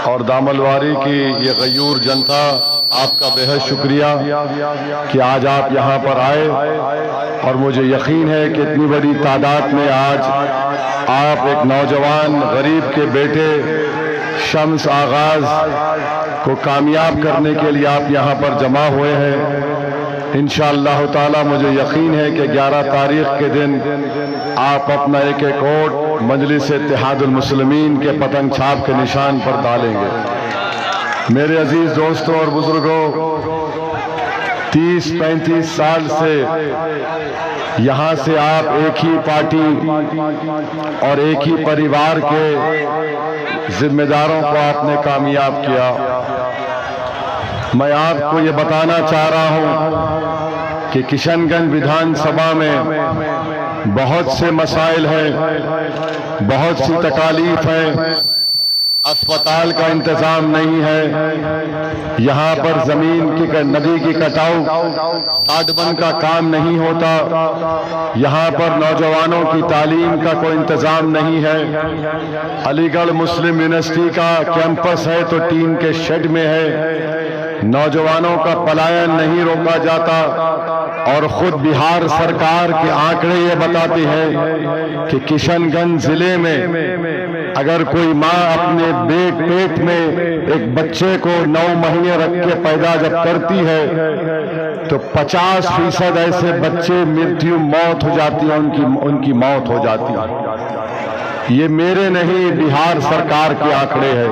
और दामलवारी की ये गयूर जनता, आपका बेहद शुक्रिया कि आज आप यहाँ पर आए। और मुझे यकीन है कि इतनी बड़ी तादाद में आज आप एक नौजवान गरीब के बेटे शम्स आगाज को कामयाब करने के लिए आप यहाँ पर जमा हुए हैं। इंशाअल्लाह ताला मुझे यकीन है कि 11 तारीख के दिन आप अपना एक वोट मजलिस इत्तेहादुल मुस्लिमीन के पतंग छाप के निशान पर डालेंगे। मेरे अजीज दोस्तों और बुजुर्गों, 30-35 साल से यहाँ से आप एक ही पार्टी और एक ही परिवार के जिम्मेदारों को आपने कामयाब किया। मैं आपको ये बताना चाह रहा हूँ कि किशनगंज विधानसभा में बहुत से मसाइल हैं, बहुत सी तकालीफ हैं। अस्पताल का इंतजाम नहीं है, यहाँ पर जमीन की नदी की कटाव काटबंद का काम नहीं होता, यहाँ पर नौजवानों की तालीम का कोई इंतजाम नहीं है। अलीगढ़ मुस्लिम यूनिवर्सिटी का कैंपस है तो टीन के शेड में है, नौजवानों का पलायन नहीं रोका जाता। और खुद बिहार सरकार के आंकड़े ये बताते हैं कि किशनगंज जिले में अगर कोई माँ अपने पेट में एक बच्चे को 9 महीने रख के पैदा जब करती है तो 50% ऐसे बच्चे मौत हो जाती है, उनकी मौत हो जाती है। ये मेरे नहीं, बिहार सरकार के आंकड़े हैं।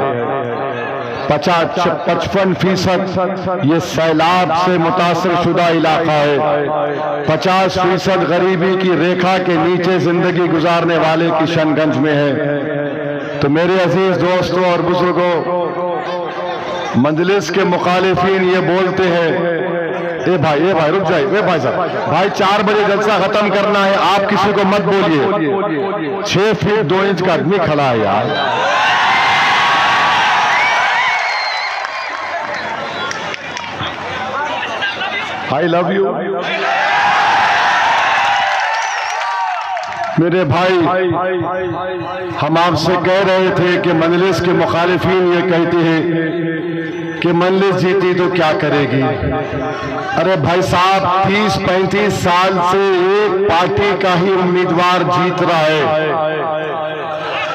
55% ये सैलाब से मुतासर शुदा इलाका है। 50% गरीबी की रेखा के नीचे जिंदगी गुजारने वाले किशनगंज में है। तो मेरे अजीज दोस्तों और बुजुर्गों, मजलिस के मुखालिफिन ये बोलते हैं, ए भाई रुक जाइए, ए भाई साहब, भाई 4 बजे जलसा खत्म करना है, आप किसी को मत बोलिए। 6 फीट 2 इंच का आदमी खड़ा है यार। I love you. मेरे भाई, हम आपसे कह रहे थे कि मजलिस के मुखालिफिन ये कहते हैं कि मजलिस जीती तो क्या करेगी। अरे भाई साहब, 30-35 साल से एक पार्टी का ही उम्मीदवार जीत रहा है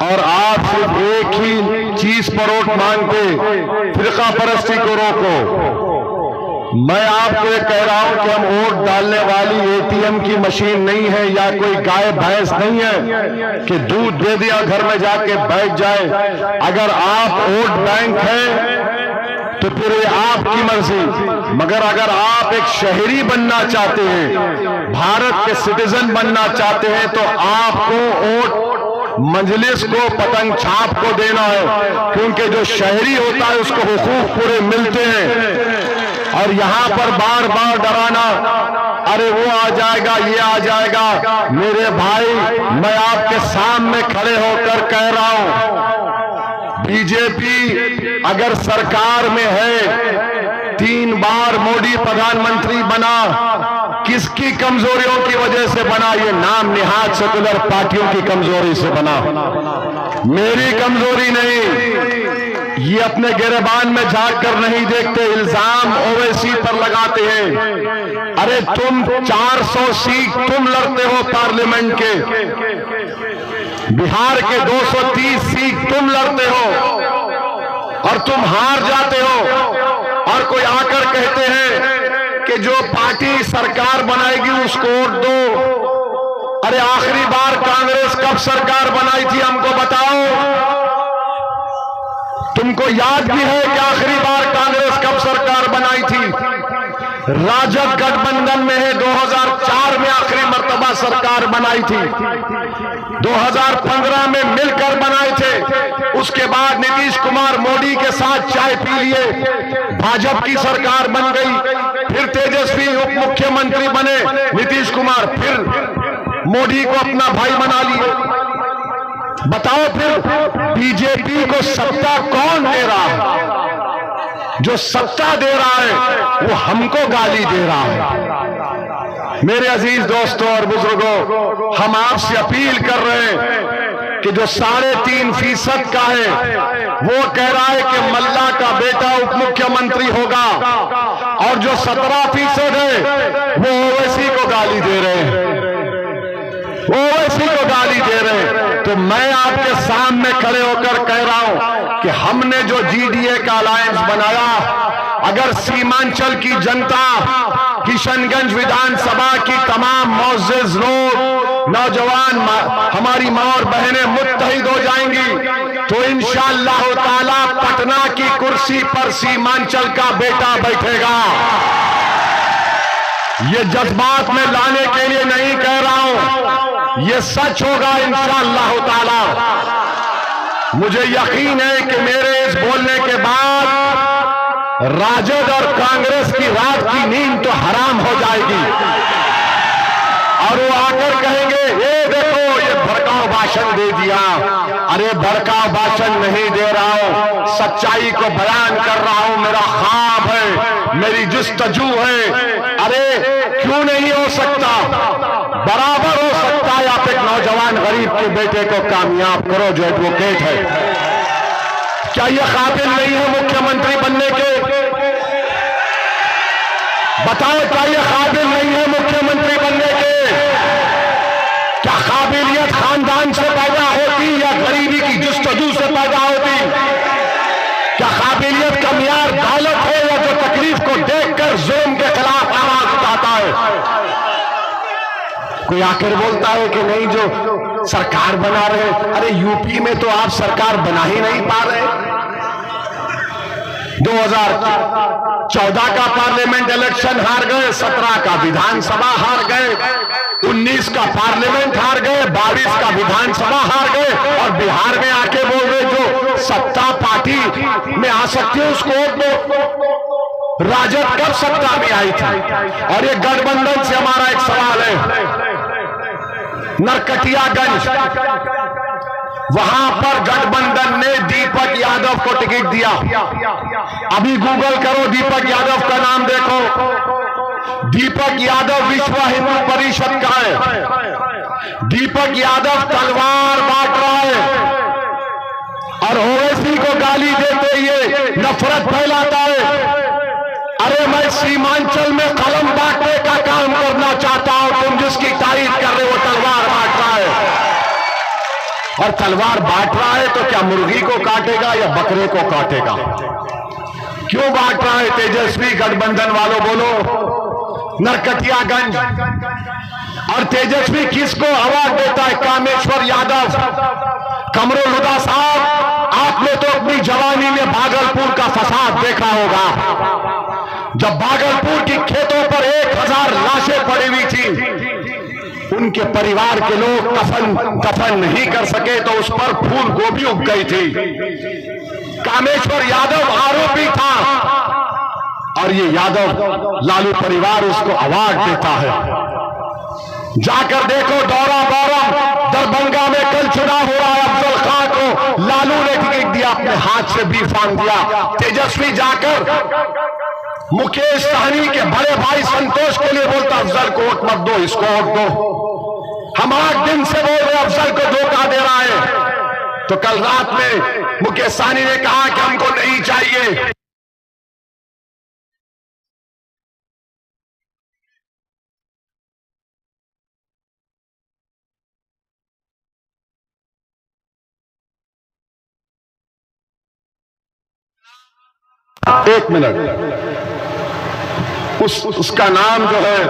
और आप सिर्फ एक ही चीज पर वोट मांगते, फिरका परस्ती को रोको। मैं आपको ये कह रहा हूं कि हम वोट डालने वाली एटीएम की मशीन नहीं है या कोई गाय भैंस नहीं है कि दूध दे दिया घर में जाके बैठ जाए। अगर आप वोट बैंक हैं तो फिर ये आपकी मर्जी, मगर अगर आप एक शहरी बनना चाहते हैं, भारत के सिटीजन बनना चाहते हैं, तो आपको वोट मजलिस को, पतंग छाप को देना है। क्योंकि जो शहरी होता है उसको हुकूक पूरे मिलते हैं। और यहाँ पर बार बार डराना, अरे वो आ जाएगा, ये आ जाएगा। मेरे भाई, मैं आपके सामने खड़े होकर कह रहा हूं, बीजेपी अगर सरकार में है, 3 बार मोदी प्रधानमंत्री बना, किसकी कमजोरियों की वजह से बना? ये नाम निहाद सेकुलर पार्टियों की कमजोरी से बना, मेरी कमजोरी नहीं। ये अपने गिरबान में झांक कर नहीं देखते, इल्जाम ओवैसी पर लगाते हैं। अरे तुम 400 सीट तुम लड़ते हो पार्लियामेंट के, बिहार के 230 सीट तुम लड़ते हो और तुम हार जाते हो। और कोई आकर कहते हैं कि जो पार्टी सरकार बनाएगी उसको वोट दो। अरे आखिरी बार कांग्रेस कब सरकार बनाई थी, हमको बताओ। तुमको याद भी है कि आखिरी बार कांग्रेस कब सरकार बनाई थी? राजग गठबंधन में है, 2004 में आखिरी मर्तबा सरकार बनाई थी, 2015 में मिलकर बनाए थे। उसके बाद नीतीश कुमार मोदी के साथ चाय पी लिए, भाजपा की सरकार बन गई। फिर तेजस्वी उप मुख्यमंत्री बने, नीतीश कुमार फिर मोदी को अपना भाई बना लिए। बताओ फिर बीजेपी को सत्ता कौन दे रहा है? जो सत्ता दे रहा है वो हमको गाली दे रहा है। मेरे अजीज दोस्तों और बुजुर्गों, हम आपसे अपील कर रहे हैं कि जो 3.5% का है वो कह रहा है कि मल्ला का बेटा उप मुख्यमंत्री होगा, और जो 17% है वो ओवैसी को गाली दे रहे हैं, ओवैसी को गाली दे रहे हैं। तो मैं आपके सामने खड़े होकर कह रहा हूं कि हमने जो जीडीए का अलायंस बनाया, अगर सीमांचल की जनता, किशनगंज विधानसभा की तमाम मुअज़्ज़िज़ लोग, नौजवान, हमारी मां और बहनें मुत्तहिद हो जाएंगी तो इंशाअल्लाह ताला पटना की कुर्सी पर सीमांचल का बेटा बैठेगा। ये जज्बात में लाने के लिए नहीं कह रहा हूं, ये सच होगा इंशाअल्लाह ताला। मुझे यकीन है कि मेरे इस बोलने के बाद राजद और कांग्रेस की रात की नींद तो हराम हो जाएगी, और वो आकर कहेंगे ये देखो ये भड़काऊ भाषण दे दिया। अरे भड़काऊ भाषण नहीं दे रहा हूं, सच्चाई को बयान कर रहा हूं। मेरा ख्वाब है, मेरी जिस्तजू है। अरे क्यों नहीं हो सकता, बराबर हो सकता है। आप एक नौजवान गरीब के बेटे को कामयाब करो जो एडवोकेट है। क्या ये काबिल नहीं है मुख्यमंत्री बनने के? बताओ, क्या ये काबिल नहीं है मुख्यमंत्री बनने के? क्या काबिलियत खानदान से पैदा होती या गरीबी की जुस्तजू से पैदा होती? क्या काबिलियत का मियार दौलत है या जो तकलीफ को देखकर जुल्म के खिलाफ आवाज उठाता है? कोई आकर बोलता है कि नहीं जो सरकार बना रहे। अरे यूपी में तो आप सरकार बना ही नहीं पा रहे। 2014 का पार्लियामेंट इलेक्शन हार गए, 17 का विधानसभा हार गए, 19 का पार्लियामेंट हार गए, 22 का विधानसभा हार गए, और बिहार में आके बोल रहे जो सत्ता पार्टी में आ सकती है उसको वोट दो। राजद कब सत्ता में आई थी? और ये गठबंधन से हमारा एक सवाल है, नरकटियागंज वहां पर गठबंधन ने दीपक यादव को टिकट दिया। अभी गूगल करो, दीपक यादव का नाम देखो। दीपक यादव विश्व हिंदू परिषद का है। दीपक यादव तलवार बांट रहा है और ओवैसी को गाली देते हुए नफरत फैलाता है। अरे मैं सीमांचल में कलम बांटने का काम करना चाहता हूं, तुम जिसकी तारीफ कर रहे हो तलवार बांट रहा है। और तलवार बांट रहा है तो क्या मुर्गी को काटेगा या बकरे को काटेगा? क्यों बांट रहा है? तेजस्वी गठबंधन वालों बोलो। नरकटियागंज, और तेजस्वी किसको अवार्ड देता है? कामेश्वर यादव। कमरुल साहब, आपने तो अपनी जवानी में भागलपुर का फसाद देखा होगा, जब भागलपुर की खेतों पर 1000 लाशें पड़ी हुई थी, उनके परिवार के लोग कफन नहीं कर सके तो उस पर फूल गोभी उग गई थी। कामेश्वर यादव आरोपी था और ये यादव लालू परिवार उसको अवार्ड देता है। जाकर देखो दौरा दरभंगा में कल चुनाव हो रहा है, अफजल खान को लालू ने टिकट दिया, अपने हाथ से बी फार्म दिया। तेजस्वी जाकर मुकेश सहनी के बड़े भाई संतोष के लिए बोलता अफजल को वोट मत दो, इसको वोट दो। हम 8 दिन से बोल रहे अफजल को धोखा दे रहा है। तो कल रात में मुकेश सहनी ने कहा कि हमको नहीं चाहिए। एक मिनट, उसका नाम जो है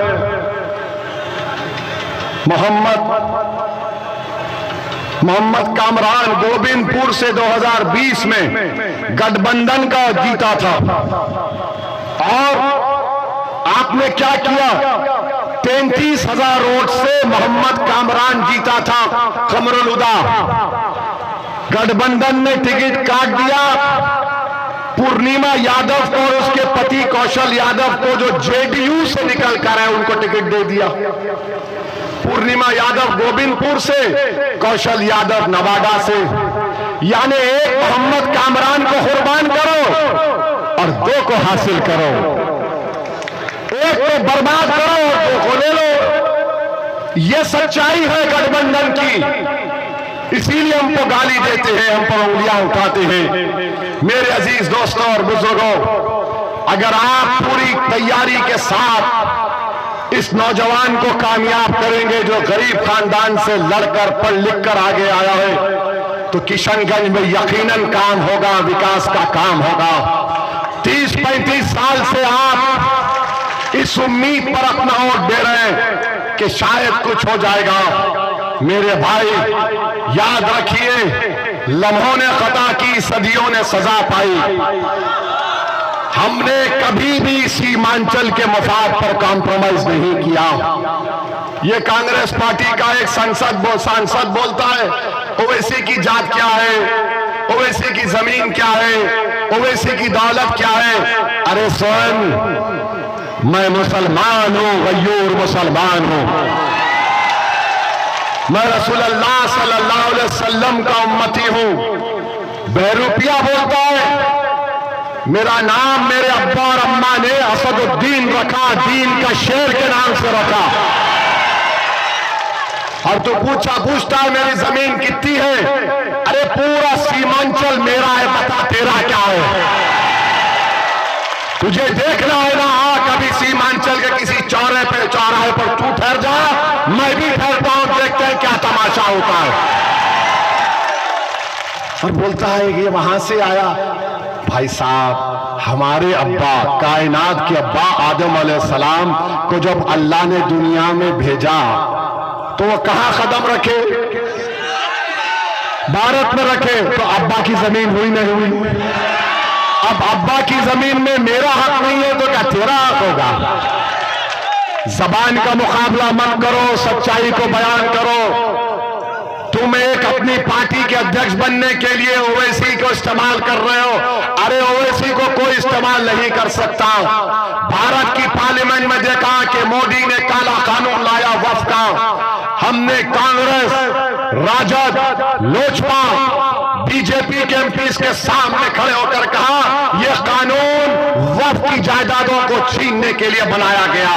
मोहम्मद कामरान, गोविंदपुर से 2020 में गठबंधन का जीता था। और आपने क्या किया? 33,000 वोट से मोहम्मद कामरान जीता था। कमरुल हुदा गठबंधन ने टिकट काट दिया। पूर्णिमा यादव को और उसके पति कौशल यादव को, जो जेडीयू से निकल कर है, उनको टिकट दे दिया। पूर्णिमा यादव गोविंदपुर से, कौशल यादव नवादा से। यानी एक मोहम्मद कामरान को कुर्बान करो और 2 को हासिल करो। एक को बर्बाद करो और 2 को ले लो। यह सच्चाई है गठबंधन की। इसीलिए हमको गाली देते हैं, हम पर उंगलियां उठाते हैं। मेरे अजीज दोस्तों और बुजुर्गों, अगर आप पूरी तैयारी के साथ इस नौजवान को कामयाब करेंगे जो गरीब खानदान से लड़कर पढ़ लिख कर आगे आया है, तो किशनगंज में यकीनन काम होगा, विकास का काम होगा। 30-35 साल से आप इस उम्मीद पर अपना वोट दे रहे हैं कि शायद कुछ हो जाएगा। मेरे भाई याद रखिए, लम्हों ने खता की, सदियों ने सजा पाई। हमने कभी भी सीमांचल के मफाद पर कॉम्प्रोमाइज नहीं किया। ये कांग्रेस पार्टी का एक सांसद बोलता है ओवैसी की जात क्या है, ओवैसी की जमीन क्या है, ओवैसी की दौलत क्या है। अरे सुन, मैं मुसलमान हूं, गयूर मुसलमान हूं। मैं रसूलुल्लाह सल्लल्लाहु अलैहि वसल्लम का उम्मती हूं। बहरूपिया बोलता है मेरा नाम मेरे अब्बा और अम्मा ने असदुद्दीन रखा, दीन का शेर के नाम से रखा। और तू पूछता है मेरी जमीन कितनी है। अरे पूरा सीमांचल मेरा है, बता तेरा क्या है। तुझे देखना है ना, कभी सीमांचल के किसी चौराहे पर तू ठहर जा, मैं भी ठहरता हूं, देखते हैं क्या तमाशा होता है। और बोलता है कि ये वहां से आया। भाई साहब, हमारे अब्बा, कायनात के अब्बा आदम अलैहिस्सलाम को जब अल्लाह ने दुनिया में भेजा तो वो कहां कदम रखे? भारत में रखे। तो अब्बा की जमीन हुई नहीं हुई? अब अब्बा की जमीन में मेरा हक नहीं है तो क्या तेरा हक होगा? जबान का मुकाबला मत करो, सच्चाई को बयान करो। तुम एक अपनी पार्टी के अध्यक्ष बनने के लिए ओवैसी को इस्तेमाल कर रहे हो। अरे ओवैसी को कोई इस्तेमाल नहीं कर सकता। भारत की पार्लियामेंट में देखा कि मोदी ने काला कानून लाया वक्फ का। हमने कांग्रेस, राजद, लोजपा, बीजेपी के एमपीज के सामने खड़े होकर कहा यह कानून वक्फ की जायदादों को छीनने के लिए बनाया गया।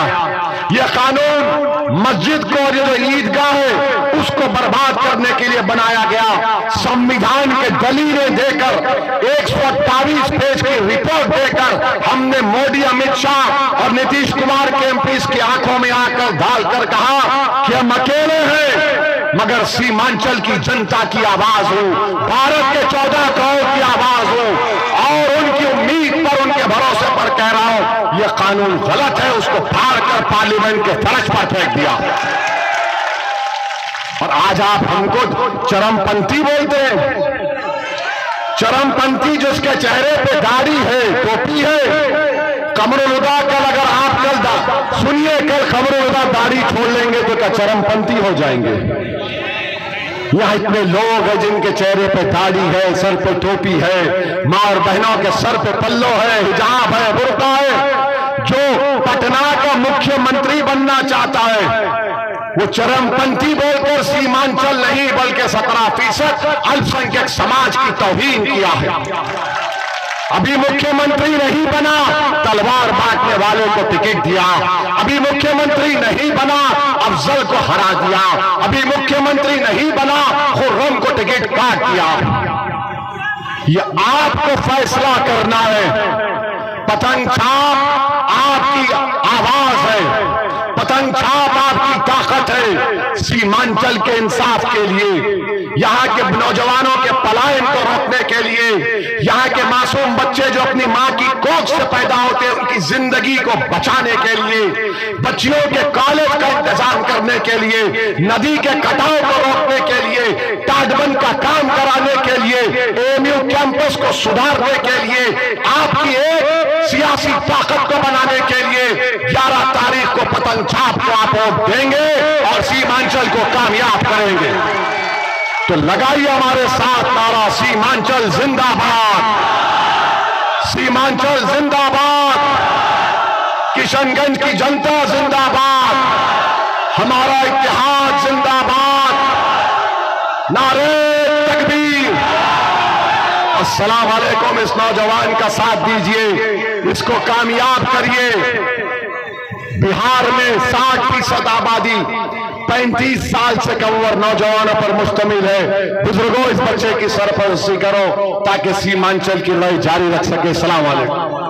यह कानून मस्जिद को, जो ईदगाह है उसको बर्बाद करने के लिए बनाया गया। संविधान के दलीलें देकर 128 पेज की रिपोर्ट देकर हमने मोदी, अमित शाह और नीतीश कुमार के एमपीज की आंखों में आकर डालकर कहा कि हम अकेले हैं मगर सीमांचल की जनता की आवाज हो, भारत के 14 करोड़ की आवाज हो, और उनकी उम्मीद पर, उनके भरोसे पर कह रहा हूं यह कानून गलत है, उसको फाड़ कर पार्लियामेंट के फर्श पर फेंक दिया। और आज आप हमको चरमपंथी बोलते हैं। चरमपंथी जिसके चेहरे पे दाढ़ी है, टोपी है, कमरुल हुदा। कल अगर आप सुनिए, कल कमरुल हुदा दाढ़ी छोड़ लेंगे तो क्या चरमपंथी हो जाएंगे? यहाँ इतने लोग हैं जिनके चेहरे पे दाढ़ी है, सर पे टोपी है, माँ और बहनों के सर पे पल्लो है, हिजाब है, बुर्का है। जो पटना का मुख्यमंत्री बनना चाहता है वो चरमपंथी बोलकर सीमांचल नहीं बल्कि 17% अल्पसंख्यक समाज की तौहीन किया है। अभी मुख्यमंत्री नहीं बना, तलवार बांटने वालों को टिकट दिया। अभी मुख्यमंत्री नहीं बना, अफजल को हरा दिया। अभी मुख्यमंत्री नहीं बना, खुर्रम को टिकट काट दिया। ये आपको फैसला करना है। पतंग छाप आपकी आवाज है, पतंग छाप आपकी ताकत है। सीमांचल के इंसाफ के लिए, यहाँ के नौजवानों के पलायन को रोकने के लिए, यहाँ के मासूम बच्चे जो अपनी माँ की कोख से पैदा होते हैं उनकी जिंदगी को बचाने के लिए, बच्चियों के कॉलेज का इंतजाम करने के लिए, नदी के कटाव को रोकने के लिए, ताजबंद का काम कराने के लिए, एएमयू कैंपस को सुधारने के लिए, आपकी एक सियासी ताकत को बनाने के लिए 11 तारीख को पतंग छाप को आप वोट देंगे और सीमांचल को कामयाब करेंगे। तो लगाइए हमारे साथ नारा, सीमांचल जिंदाबाद, सीमांचल जिंदाबाद, किशनगंज की जनता जिंदाबाद, हमारा इत्तेहाद जिंदाबाद, नारे तकबीर। अस्सलाम वालेकुम। इस नौजवान का साथ दीजिए, इसको कामयाब करिए। बिहार में 60% आबादी 35 साल से कम उम्र नौजवानों पर मुश्तमिल है। बुजुर्गों, इस बच्चे की सरपरस्ती करो ताकि सीमांचल की लड़ाई जारी रख सके। सलाम वालेकुम।